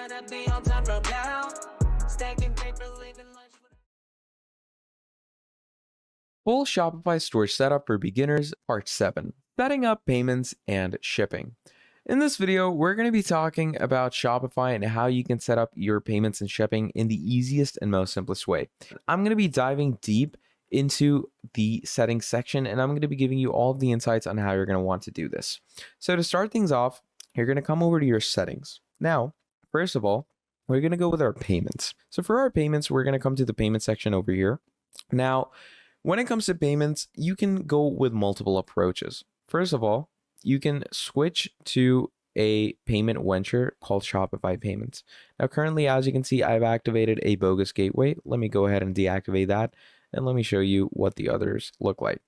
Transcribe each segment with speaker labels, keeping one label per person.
Speaker 1: gotta be on time from now. Stacking paper, living lunch.
Speaker 2: Full Shopify store setup for beginners, part 7, setting up payments and shipping. In this video, we're going to be talking about Shopify and how you can set up your payments and shipping in the easiest and most simplest way. I'm going to be diving deep into the settings section, and I'm going to be giving you all of the insights on how you're going to want to do this. So to start things off, you're going to come over to your settings. Now, first of all, we're going to go with our payments. So for our payments, we're going to come to the payment section over here. Now, when it comes to payments, you can go with multiple approaches. First of all, you can switch to a payment venture called Shopify Payments. Now, currently, as you can see, I've activated a bogus gateway. Let me go ahead and deactivate that, and let me show you what the others look like.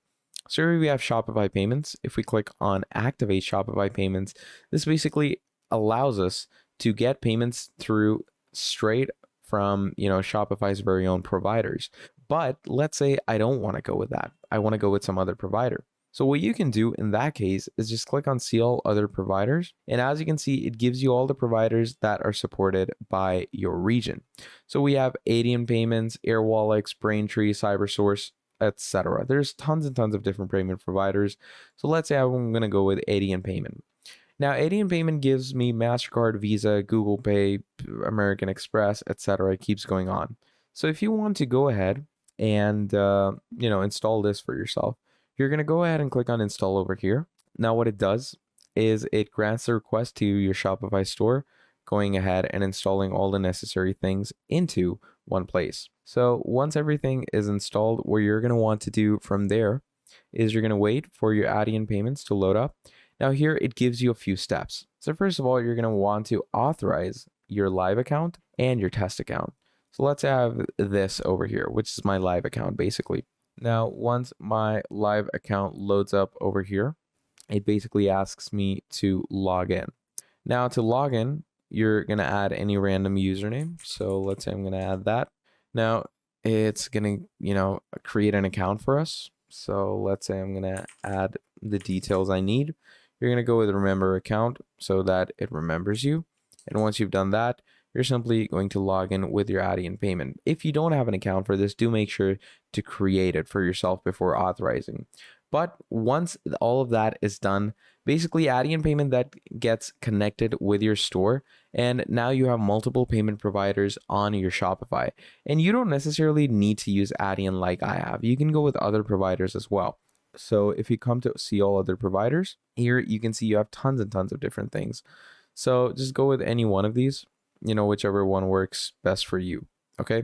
Speaker 2: So here we have Shopify Payments. If we click on Activate Shopify Payments, this basically allows us to get payments through straight from, Shopify's very own providers. But let's say I don't want to go with that. I want to go with some other provider. So what you can do in that case is just click on See All Other Providers. And as you can see, it gives you all the providers that are supported by your region. So we have ATOMIC Payments, Airwallex, Braintree, CyberSource, etc. There's tons and tons of different payment providers. So let's say I'm going to go with ATOMIC Payment. Now, ATOMIC Payment gives me MasterCard, Visa, Google Pay, American Express, etc. It keeps going on. So if you want to go ahead and install this for yourself, you're going to go ahead and click on Install over here. Now, what it does is it grants the request to your Shopify store, going ahead and installing all the necessary things into one place. So once everything is installed, what you're going to want to do from there is you're going to wait for your ATOMIC Payments to load up. Now here it gives you a few steps. So first of all, you're going to want to authorize your live account and your test account. So let's have this over here, which is my live account basically. Now, once my live account loads up over here, it basically asks me to log in. Now to log in, you're going to add any random username. So let's say I'm going to add that. Now it's going to, create an account for us. So let's say I'm going to add the details I need. You're going to go with remember account so that it remembers you. And once you've done that, you're simply going to log in with your ATOMIC Payment. If you don't have an account for this, do make sure to create it for yourself before authorizing. But once all of that is done, basically ATOMIC Payment that gets connected with your store, and now you have multiple payment providers on your Shopify. And you don't necessarily need to use ATOMIC like I have. You can go with other providers as well. So if you come to See All Other Providers, here you can see you have tons and tons of different things. So just go with any one of these, whichever one works best for you. Okay.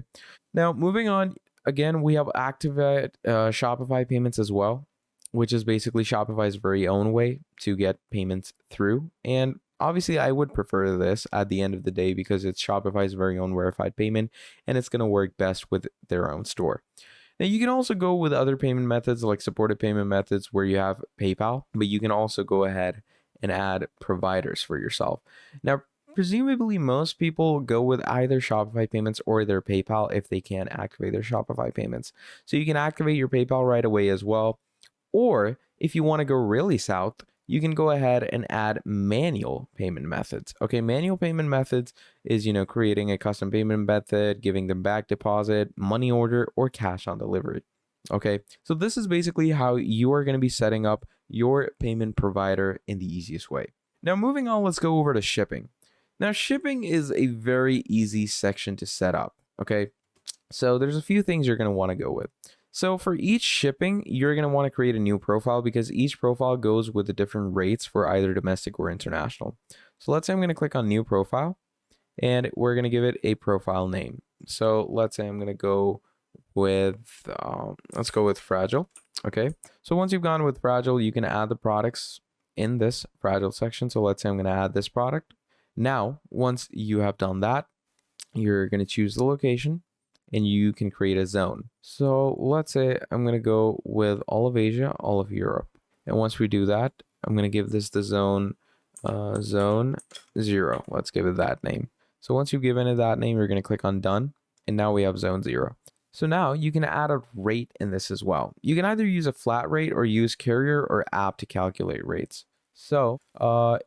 Speaker 2: Now moving on, again, we have Activate Shopify Payments as well, which is basically Shopify's very own way to get payments through. And obviously I would prefer this at the end of the day because it's Shopify's very own verified payment and it's going to work best with their own store. Now, you can also go with other payment methods like supported payment methods where you have PayPal, but you can also go ahead and add providers for yourself. Now, presumably most people go with either Shopify Payments or their PayPal if they can activate their Shopify Payments. So you can activate your PayPal right away as well. Or if you want to go really south, you can go ahead and add manual payment methods. Okay, manual payment methods is, creating a custom payment method, giving them back deposit, money order, or cash on delivery. Okay, so this is basically how you are going to be setting up your payment provider in the easiest way. Now, moving on, let's go over to shipping. Now, shipping is a very easy section to set up. Okay, so there's a few things you're going to want to go with. So for each shipping, you're going to want to create a new profile because each profile goes with the different rates for either domestic or international. So let's say I'm going to click on new profile and we're going to give it a profile name. So let's say I'm going to go with, let's go with Fragile. Okay. So once you've gone with Fragile, you can add the products in this Fragile section. So let's say I'm going to add this product. Now, once you have done that, you're going to choose the location and you can create a zone. So let's say I'm going to go with all of Asia, all of Europe. And once we do that, I'm going to give this the zone 0. Let's give it that name. So once you've given it that name, you're going to click on done. And now we have zone 0. So now you can add a rate in this as well. You can either use a flat rate or use carrier or app to calculate rates. So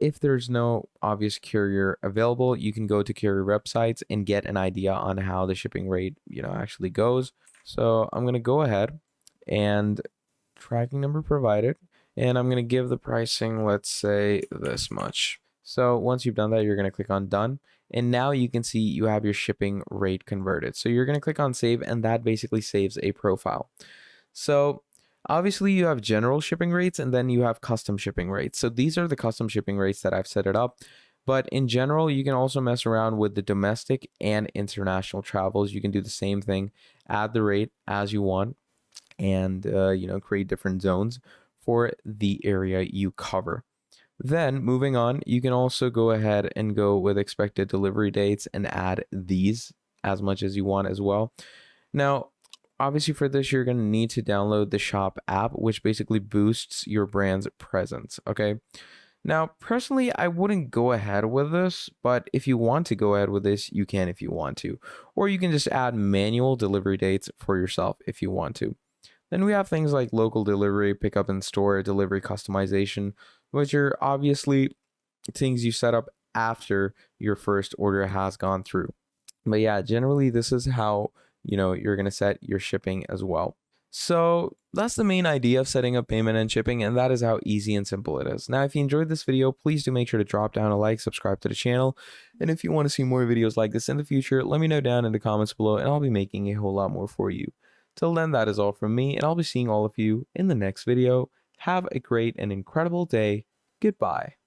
Speaker 2: if there's no obvious carrier available, you can go to carrier websites and get an idea on how the shipping rate, actually goes. So I'm going to go ahead and tracking number provided, and I'm going to give the pricing, let's say this much. So once you've done that, you're going to click on done. And now you can see you have your shipping rate converted. So you're going to click on save, and that basically saves a profile. So obviously you have general shipping rates and then you have custom shipping rates. So these are the custom shipping rates that I've set it up. But in general, you can also mess around with the domestic and international travels. You can do the same thing, add the rate as you want, and create different zones for the area you cover. Then moving on, you can also go ahead and go with expected delivery dates and add these as much as you want as well. Now, obviously for this, you're going to need to download the Shop app, which basically boosts your brand's presence. Okay. Now, personally, I wouldn't go ahead with this, but if you want to go ahead with this, you can if you want to. Or you can just add manual delivery dates for yourself if you want to. Then we have things like local delivery, pickup in store, delivery customization, which are obviously things you set up after your first order has gone through. But yeah, generally this is how you're going to set your shipping as well. So that's the main idea of setting up payment and shipping, and that is how easy and simple it is. Now, if you enjoyed this video, please do make sure to drop down a like, subscribe to the channel, and if you want to see more videos like this in the future, let me know down in the comments below, and I'll be making a whole lot more for you. Till then, that is all from me, and I'll be seeing all of you in the next video. Have a great and incredible day. Goodbye.